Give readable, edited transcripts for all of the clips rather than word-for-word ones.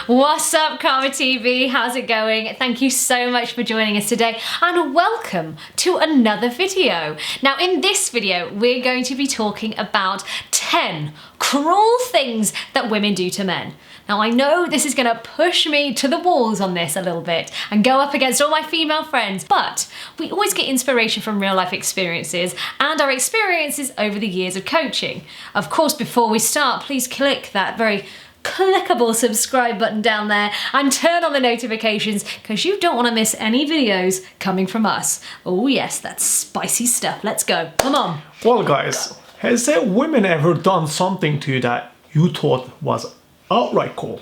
What's up, Karma TV? How's it going? Thank you so much for joining us today and welcome to another video. Now, in this video, we're going to be talking about 10 cruel things that women do to men. Now, I know this is going to push me to the walls on this a little bit and go up against all my female friends, but we always get inspiration from real life experiences and our experiences over the years of coaching. Of course, before we start, please click that very clickable subscribe button down there and turn on the notifications because you don't want to miss any videos coming from us. Oh yes, that's spicy stuff. Let's go. Come on. Well guys, has there women ever done something to you that you thought was outright cool?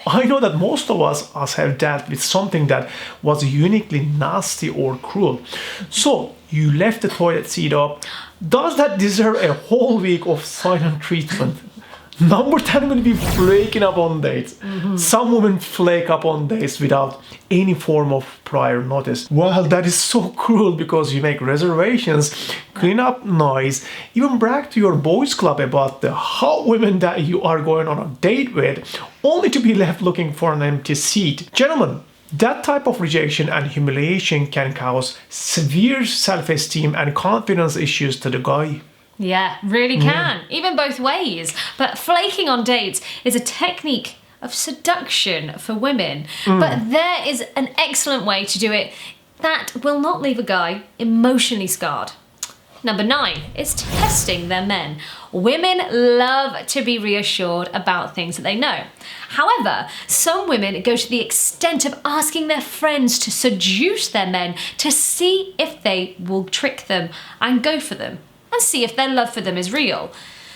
I know that most of us have dealt with something that was uniquely nasty or cruel. So you left the toilet seat up. Does that deserve a whole week of silent treatment? Number 10 will be flaking up on dates. Some women flake up on dates without any form of prior notice. Well, that is so cruel because you make reservations, clean up noise, even brag to your boys club about the hot women that you are going on a date with, only to be left looking for an empty seat. Gentlemen, that type of rejection and humiliation can cause severe self-esteem and confidence issues to the guy. Yeah, really can. Even both ways. But flaking on dates is a technique of seduction for women. But there is an excellent way to do it that will not leave a guy emotionally scarred. Number 9 is testing their men. Women love to be reassured about things that they know. However, some women go to the extent of asking their friends to seduce their men to see if they will trick them and go for them, and see if their love for them is real.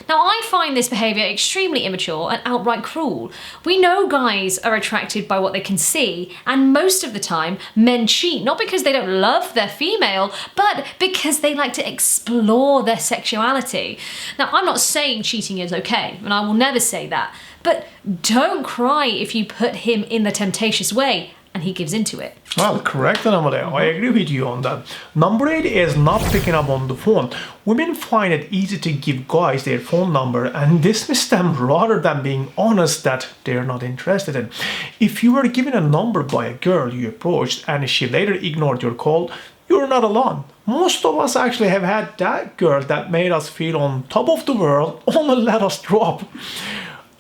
Now, I find this behaviour extremely immature and outright cruel. We know guys are attracted by what they can see, and most of the time, men cheat not because they don't love their female, but because they like to explore their sexuality. Now, I'm not saying cheating is okay, and I will never say that, but don't cry if you put him in the temptatious way and he gives into it. Well, correct, Anamale. I agree with you on that. Number 8 is not picking up on the phone. Women find it easy to give guys their phone number and dismiss them rather than being honest that they're not interested in. If you were given a number by a girl you approached and she later ignored your call, you're not alone. Most of us actually have had that girl that made us feel on top of the world, only let us drop.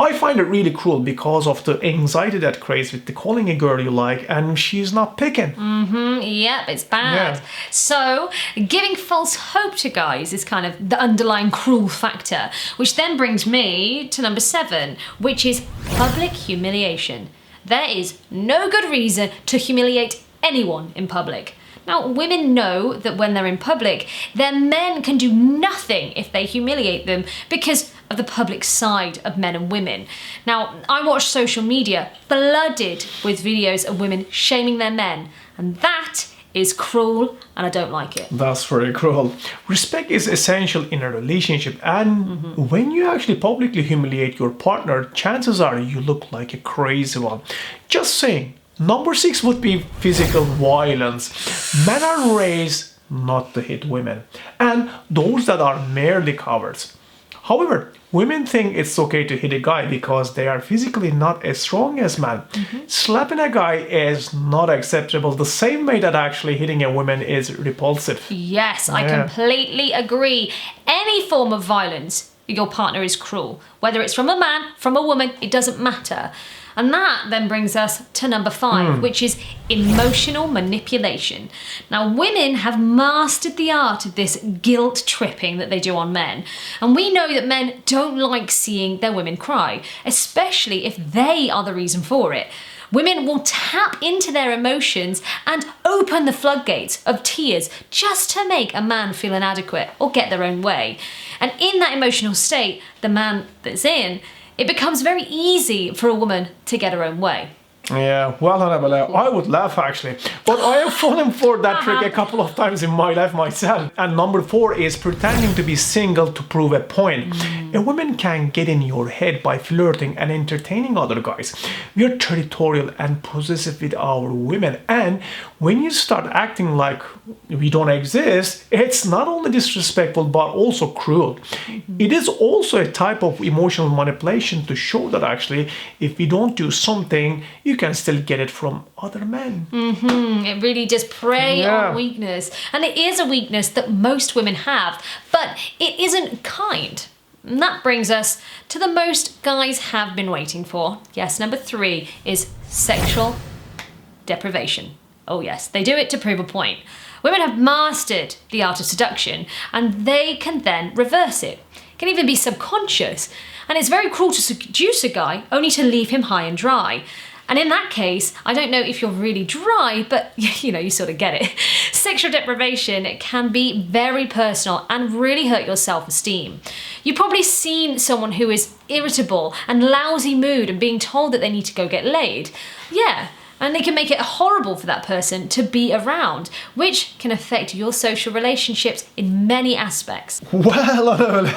I find it really cruel because of the anxiety that creates with the calling a girl you like and she's not picking. Yep, it's bad. So, giving false hope to guys is kind of the underlying cruel factor, which then brings me to number 7, which is public humiliation. There is no good reason to humiliate anyone in public. Now, women know that when they're in public, their men can do nothing if they humiliate them because of the public side of men and women. Now, I watch social media flooded with videos of women shaming their men, and that is cruel and I don't like it. That's very cruel. Respect is essential in a relationship, and when you actually publicly humiliate your partner, chances are you look like a crazy one. Just saying. Number 6 would be physical violence. Men are raised not to hit women, and those that are merely cowards. However, women think it's okay to hit a guy because they are physically not as strong as men. Slapping a guy is not acceptable the same way that actually hitting a woman is repulsive. Yes, I completely agree. Any form of violence, your partner is cruel. Whether it's from a man, from a woman, it doesn't matter. And that then brings us to number 5, which is emotional manipulation. Now, women have mastered the art of this guilt tripping that they do on men. And we know that men don't like seeing their women cry, especially if they are the reason for it. Women will tap into their emotions and open the floodgates of tears just to make a man feel inadequate or get their own way. And in that emotional state, the man that's in, it becomes very easy for a woman to get her own way. Yeah, well, Annabella, I would laugh actually. But I have fallen for that trick a couple of times in my life myself. And number 4 is pretending to be single to prove a point. A woman can get in your head by flirting and entertaining other guys. We are territorial and possessive with our women. And when you start acting like we don't exist, it's not only disrespectful but also cruel. It is also a type of emotional manipulation to show that actually if we don't do something, you can still get it from other men. It really does prey on weakness. And it is a weakness that most women have, but it isn't kind. And that brings us to the most guys have been waiting for. Yes, number 3 is sexual deprivation. Oh yes, they do it to prove a point. Women have mastered the art of seduction and they can then reverse it. It can even be subconscious. And it's very cruel to seduce a guy only to leave him high and dry. And in that case, I don't know if you're really dry, but you know, you sort of get it. Sexual deprivation can be very personal and really hurt your self-esteem. You've probably seen someone who is irritable and lousy mood and being told that they need to go get laid. Yeah. And it can make it horrible for that person to be around, which can affect your social relationships in many aspects. Well,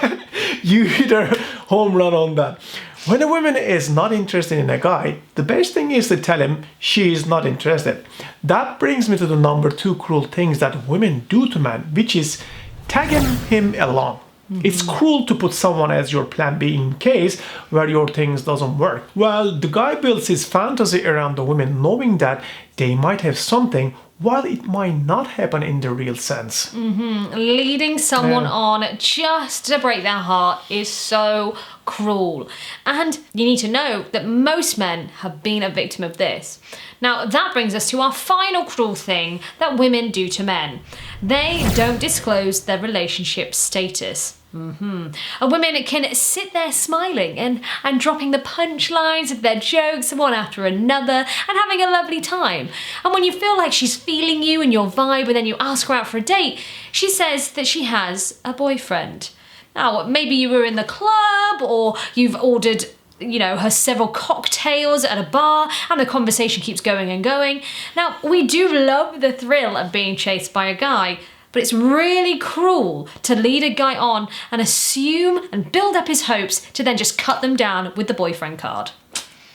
you hit a home run on that. When a woman is not interested in a guy, the best thing is to tell him she is not interested. That brings me to the number 2 cruel things that women do to men, which is tagging him along. It's cruel to put someone as your plan B in case where your things doesn't work. Well, the guy builds his fantasy around the women knowing that they might have something while it might not happen in the real sense. Leading someone on just to break their heart is so cruel. And you need to know that most men have been a victim of this. Now, that brings us to our final cruel thing that women do to men. They don't disclose their relationship status. A woman can sit there smiling and dropping the punchlines of their jokes one after another and having a lovely time. And when you feel like she's feeling you and your vibe and then you ask her out for a date, she says that she has a boyfriend. Now, maybe you were in the club or you've ordered her several cocktails at a bar and the conversation keeps going and going. Now, we do love the thrill of being chased by a guy, but it's really cruel to lead a guy on and assume and build up his hopes to then just cut them down with the boyfriend card.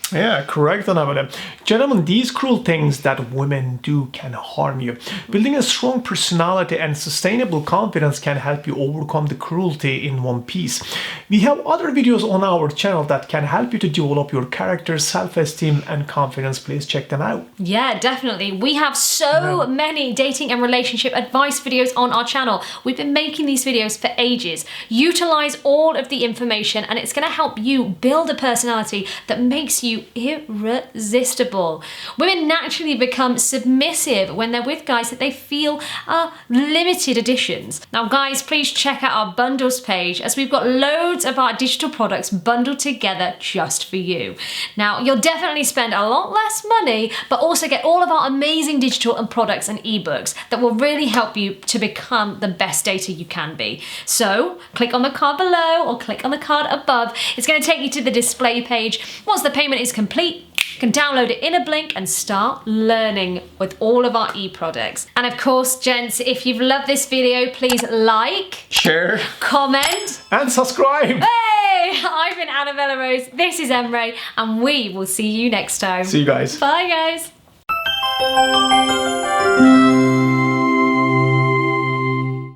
Yeah, correct, Annabelle. Gentlemen, these cruel things that women do can harm you. Building a strong personality and sustainable confidence can help you overcome the cruelty in one piece. We have other videos on our channel that can help you to develop your character, self-esteem and confidence. Please check them out. Yeah, definitely. We have so many dating and relationship advice videos on our channel. We've been making these videos for ages. Utilize all of the information and it's going to help you build a personality that makes you irresistible. Women naturally become submissive when they're with guys that they feel are limited editions. Now guys, please check out our bundles page as we've got loads of our digital products bundled together just for you. Now you'll definitely spend a lot less money but also get all of our amazing digital and products and ebooks that will really help you to become the best dater you can be. So click on the card below or click on the card above. It's going to take you to the display page. Once the payment is complete, you can download it in a blink and start learning with all of our e-products. And of course, gents, if you've loved this video, please like, share, comment, and subscribe. Hey, I've been Annabella Rose, this is Emre, and we will see you next time. See you guys. Bye guys.